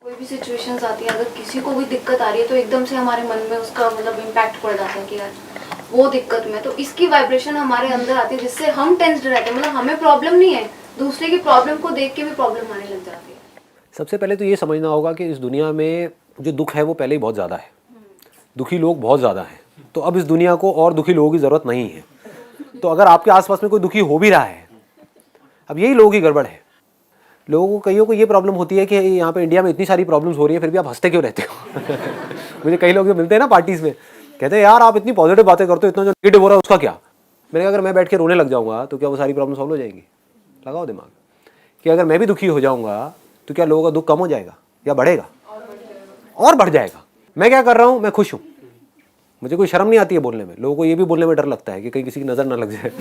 कोई भी सिचुएशंस आती है, अगर किसी को भी दिक्कत आ रही है तो एकदम से हमारे मन में उसका मतलब इम्पैक्ट पड़ जाता है कि यार वो दिक्कत में, तो इसकी वाइब्रेशन हमारे अंदर आती है जिससे हम टेंस्ड रहते हैं। मतलब हमें प्रॉब्लम नहीं है, दूसरे की प्रॉब्लम को देख के भी प्रॉब्लम आने लग जाती है। सबसे पहले तो ये समझना होगा कि इस दुनिया में जो दुख है वो पहले ही बहुत ज़्यादा है, दुखी लोग बहुत ज़्यादा हैं, तो अब इस दुनिया को और दुखी लोगों की ज़रूरत नहीं है। तो अगर आपके आसपास में कोई दुखी हो भी रहा है, अब यही लोगों की गड़बड़ है। लोगों को, कईयों को ये प्रॉब्लम होती है कि यहाँ पे इंडिया में इतनी सारी प्रॉब्लम्स हो रही है फिर भी आप हंसते क्यों रहते हो। मुझे कई लोग जो मिलते हैं ना पार्टीज़ में, कहते हैं यार आप इतनी पॉजिटिव बातें करते हो, इतना जो नेगेटिव हो रहा है उसका क्या। मैंने कहा अगर मैं बैठ के रोने लग जाऊँगा तो क्या वो सारी प्रॉब्लम सॉल्व हो जाएंगी? लगाओ दिमाग कि अगर मैं भी दुखी हो जाऊँगा तो क्या लोगों का दुख कम हो जाएगा या बढ़ेगा? और बढ़ जाएगा। मैं क्या कर रहा हूँ, मैं खुश हूँ, मुझे कोई शर्म नहीं आती है बोलने में। लोगों को ये भी बोलने में डर लगता है कि कहीं किसी की नज़र ना लग जाए।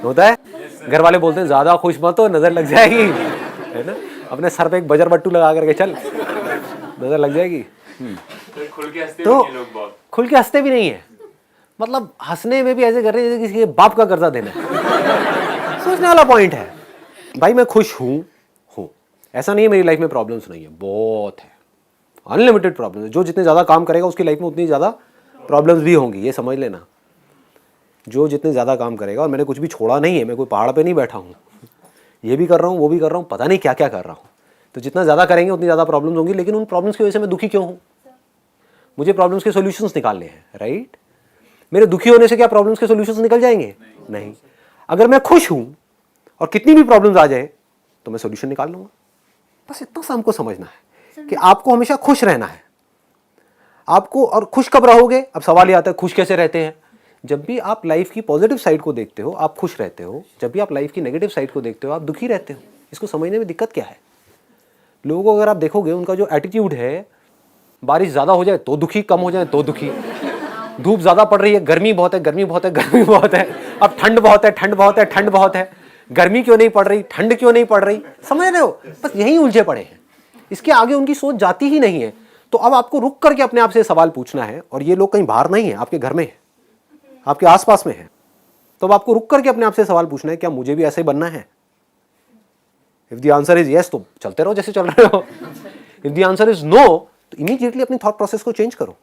होता है, घर वाले बोलते हैं ज़्यादा खुश मत हो, नज़र लग जाएगी, है ना। अपने सर पे एक बजर बट्टू लगा करके चल, नज़र लग जाएगी। तो खुल के हंसते भी नहीं है, मतलब हंसने में भी ऐसे कर रहे हैं जैसे किसी के बाप का कर्जा देना है। सोचने वाला पॉइंट है भाई, मैं खुश हूँ। ऐसा नहीं है मेरी लाइफ में प्रॉब्लम्स नहीं है, बहुत है, अनलिमिटेड प्रॉब्लम है। जो जितने ज़्यादा काम करेगा उसकी लाइफ में उतनी ज़्यादा प्रॉब्लम्स भी होंगी, ये समझ लेना। जो जितने ज़्यादा काम करेगा, और मैंने कुछ भी छोड़ा नहीं है, मैं कोई पहाड़ पे नहीं बैठा हूँ, ये भी कर रहा हूँ वो भी कर रहा हूँ, पता नहीं क्या क्या कर रहा हूँ। तो जितना ज़्यादा करेंगे उतनी ज़्यादा प्रॉब्लम्स होंगी, लेकिन उन प्रॉब्लम्स की वजह से मैं दुखी क्यों हूँ? मुझे प्रॉब्लम्स के सोल्यूशंस निकालने हैं, राइट। मेरे दुखी होने से क्या प्रॉब्लम्स के सोल्यूशंस निकल जाएंगे? नहीं। अगर मैं खुश हूँ और कितनी भी प्रॉब्लम्स आ जाए तो मैं सोल्यूशन निकाल लूँगा। बस इतना सा हमको समझना है कि आपको हमेशा खुश रहना है। आपको, और खुश कब रहोगे? अब सवाल ये आता है खुश कैसे रहते हैं? जब भी आप लाइफ की पॉजिटिव साइड को देखते हो आप खुश रहते हो, जब भी आप लाइफ की नेगेटिव साइड को देखते हो आप दुखी रहते हो। इसको समझने में दिक्कत क्या है? लोगों को अगर आप देखोगे, उनका जो एटीट्यूड है, बारिश ज़्यादा हो जाए तो दुखी, कम हो जाए तो दुखी, धूप ज़्यादा पड़ रही है, गर्मी बहुत है, गर्मी बहुत है, गर्मी बहुत है, अब ठंड बहुत है, ठंड बहुत है, ठंड बहुत है, गर्मी क्यों नहीं पड़ रही, ठंड क्यों नहीं पड़ रही, समझ रहे हो? बस यही उलझे पड़े हैं, इसके आगे उनकी सोच जाती ही नहीं है। तो अब आपको रुक करके अपने आप से सवाल पूछना है, और ये लोग कहीं बाहर नहीं है, आपके घर में है, आपके आसपास में है। तो अब आपको रुक करके अपने आप से सवाल पूछना है, क्या मुझे भी ऐसे ही बनना है? If the answer is yes तो चलते रहो जैसे चल रहे हो। If the answer is no तो इमीडिएटली अपनी थॉट प्रोसेस को चेंज करो।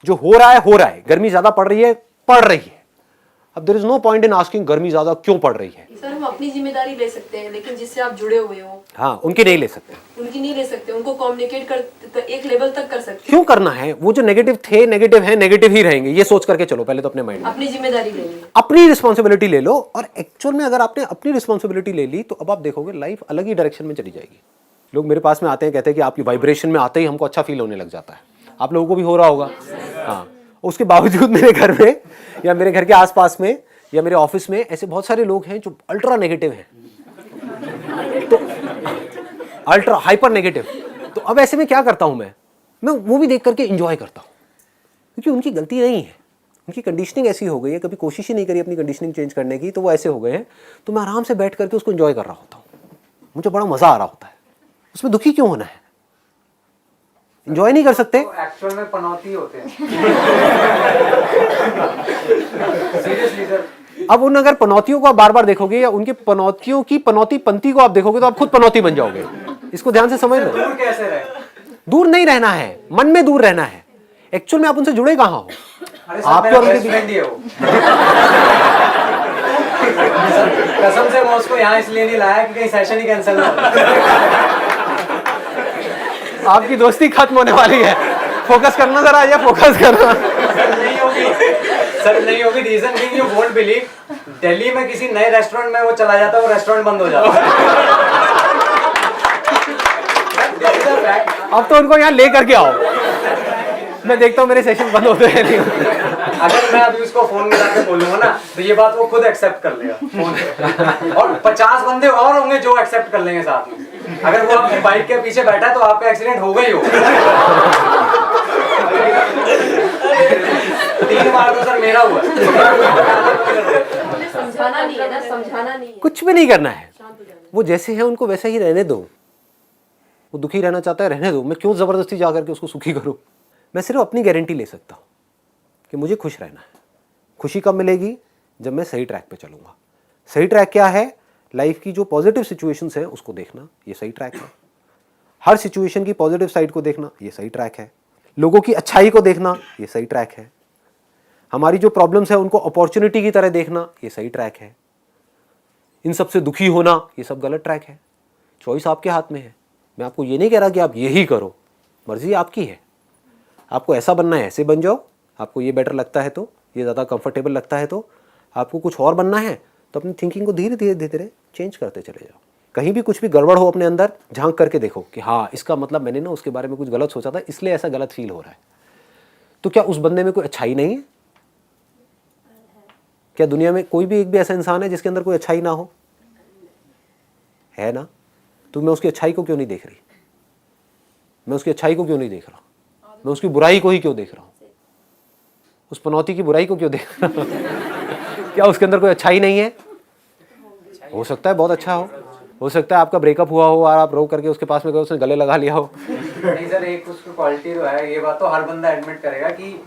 जो हो रहा है हो रहा है, गर्मी ज्यादा पड़ रही है, पड़ रही है। अब there is no point in asking गर्मी ज्यादा क्यों पड़ रही है। सर हम अपनी जिम्मेदारी ले सकते हैं, लेकिन जिससे आप जुड़े हुए हो हाँ, उनकी नहीं ले सकते, उनकी नहीं ले सकते, उनको कम्युनिकेट कर एक लेवल तक कर सकते। क्यों करना है? वो जो नेगेटिव थे, नेगेटिव है, नेगेटिव ही रहेंगे, ये सोच करके चलो पहले तो अपने माइंड में। अपनी जिम्मेदारी ले ली, अपनी रिस्पॉन्सिबिलिटी ले लो, और एक्चुअल में अगर आपने अपनी रिस्पॉन्सिबिलिटी ले ली तो अब आप देखोगे लाइफ अलग ही डायरेक्शन में चली जाएगी। लोग मेरे पास में आते हैं, कहते हैं कि आपकी वाइब्रेशन में आते ही हमको अच्छा फील होने लग जाता है। आप लोगों को भी हो रहा होगा। हाँ, उसके बावजूद मेरे घर में या मेरे घर के आसपास में या मेरे ऑफिस में ऐसे बहुत सारे लोग हैं जो अल्ट्रा नेगेटिव हैं, तो अल्ट्रा हाइपर नेगेटिव। तो अब ऐसे में क्या करता हूं मैं वो भी देख करके एंजॉय करता हूं, क्योंकि उनकी गलती नहीं है, उनकी कंडीशनिंग ऐसी हो गई है, कभी कोशिश ही नहीं करी अपनी कंडीशनिंग चेंज करने की, तो वो ऐसे हो गए हैं। तो मैं आराम से बैठ करके उसको एंजॉय कर रहा होता हूँ, मुझे बड़ा मजा आ रहा होता है। उसमें दुखी क्यों होना है? एंजॉय नहीं कर सकते? तो एक्चुअल में पनौती होते हैं। Seriously sir. अब उन अगर पनौतियों को आप बार बार देखोगे या उनके पनौतियों की पनौती पंक्ति को आप देखोगे तो आप खुद पनौती बन जाओगे। इसको ध्यान से समझ लो। दूर कैसे रहे? दूर नहीं रहना है, मन में दूर रहना है। एक्चुअल में आप उनसे जुड़े कहाँ हो? आपके और उनके फ्रेंड ही है वो। कसम से मैं उसको यहाँ इसलिए नहीं लाया कि कहीं सेशन ही कैंसिल ना हो। आपकी दोस्ती खत्म होने वाली है, फोकस करना जरा, या फोकस करना। सर नहीं होगी। Reason being you won't believe, Delhi में किसी नए रेस्टोरेंट में वो चला जाता है, वो रेस्टोरेंट बंद हो जाता है। अब तो उनको यहाँ ले करके आओ, मैं देखता हूँ मेरे सेशन बंद होते हैं नहीं होते। अगर मैं अभी उसको फोन में जाके बोलूंगा ना तो ये बात वो खुद एक्सेप्ट कर लेगा फोन पे, और 50 बंदे और होंगे जो एक्सेप्ट कर लेंगे साथ में। अगर वो आपकी बाइक के पीछे बैठा है तो आपका एक्सीडेंट होगा ही होगा। 3 बार तो सर मेरा हुआ। समझाना नहीं है ना, समझाना नहीं है। कुछ भी नहीं करना है, वो जैसे हैं उनको वैसे ही रहने दो। वो दुखी रहना चाहता है, रहने दो। मैं क्यों जबरदस्ती जा करके उसको सुखी करूं? मैं सिर्फ अपनी गारंटी ले सकता हूं कि मुझे खुश रहना है। खुशी कब मिलेगी? जब मैं सही ट्रैक पे चलूंगा। सही ट्रैक क्या है? लाइफ की जो पॉजिटिव सिचुएशंस हैं उसको देखना, ये सही ट्रैक है। हर सिचुएशन की पॉजिटिव साइड को देखना, ये सही ट्रैक है। लोगों की अच्छाई को देखना, ये सही ट्रैक है। हमारी जो प्रॉब्लम्स है उनको अपॉर्चुनिटी की तरह देखना, ये सही ट्रैक है। इन सब से दुखी होना, ये सब गलत ट्रैक है। चॉइस आपके हाथ में है। मैं आपको ये नहीं कह रहा कि आप यही करो, मर्जी आपकी है। आपको ऐसा बनना है ऐसे बन जाओ, आपको ये बेटर लगता है तो, ये ज़्यादा कंफर्टेबल लगता है तो, आपको कुछ और बनना है तो अपनी थिंकिंग को धीरे धीरे धीरे धीरे चेंज करते चले जाओ। कहीं भी कुछ भी गड़बड़ हो अपने अंदर, झांक करके देखो कि हाँ इसका मतलब मैंने ना उसके बारे में कुछ गलत सोचा था, इसलिए ऐसा गलत फील हो रहा है। तो क्या उस बंदे में कोई अच्छाई नहीं है? क्या दुनिया में कोई भी एक भी ऐसा इंसान है जिसके अंदर कोई अच्छाई ना हो? है ना? तो मैं उसकी अच्छाई को क्यों नहीं देख रही? मैं उसकी अच्छाई को क्यों नहीं देख रहा? मैं उसकी बुराई को ही क्यों देख रहा हूं? उस पनौती की बुराई को क्यों देख रहा हूं? क्या उसके अंदर कोई अच्छाई नहीं है? हो सकता है बहुत अच्छा हो सकता है आपका ब्रेकअप हुआ हो और आप रो करके उसके पास में गए, उसने गले लगा लिया हो। नहीं सर, एक उसकी क्वालिटी तो है, ये बात तो हर बंदा एडमिट करेगा कि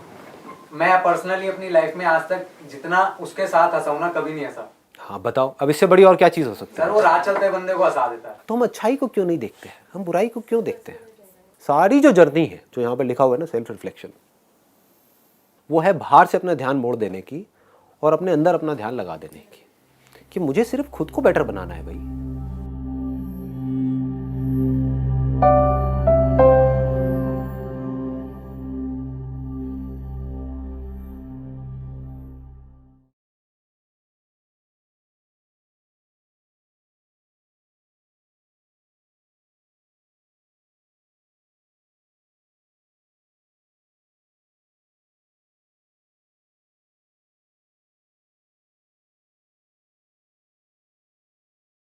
मैं पर्सनली अपनी लाइफ में आज तक जितना उसके साथ हंसा हूं ना, कभी नहीं हंसा। हाँ बताओ, अब इससे बड़ी और क्या चीज़ हो सकती है? सर वो राह चलते बंदे को हंसा देता है। तो हम अच्छाई को क्यों नहीं देखते हैं? हम बुराई को क्यों देखते हैं? सारी जो जर्नी है, जो यहाँ पर लिखा हुआ है ना, सेल्फ रिफ्लेक्शन, वो है बाहर से अपना ध्यान मोड़ देने की और अपने अंदर अपना ध्यान लगा देने की, कि मुझे सिर्फ खुद को बेटर बनाना है भाई।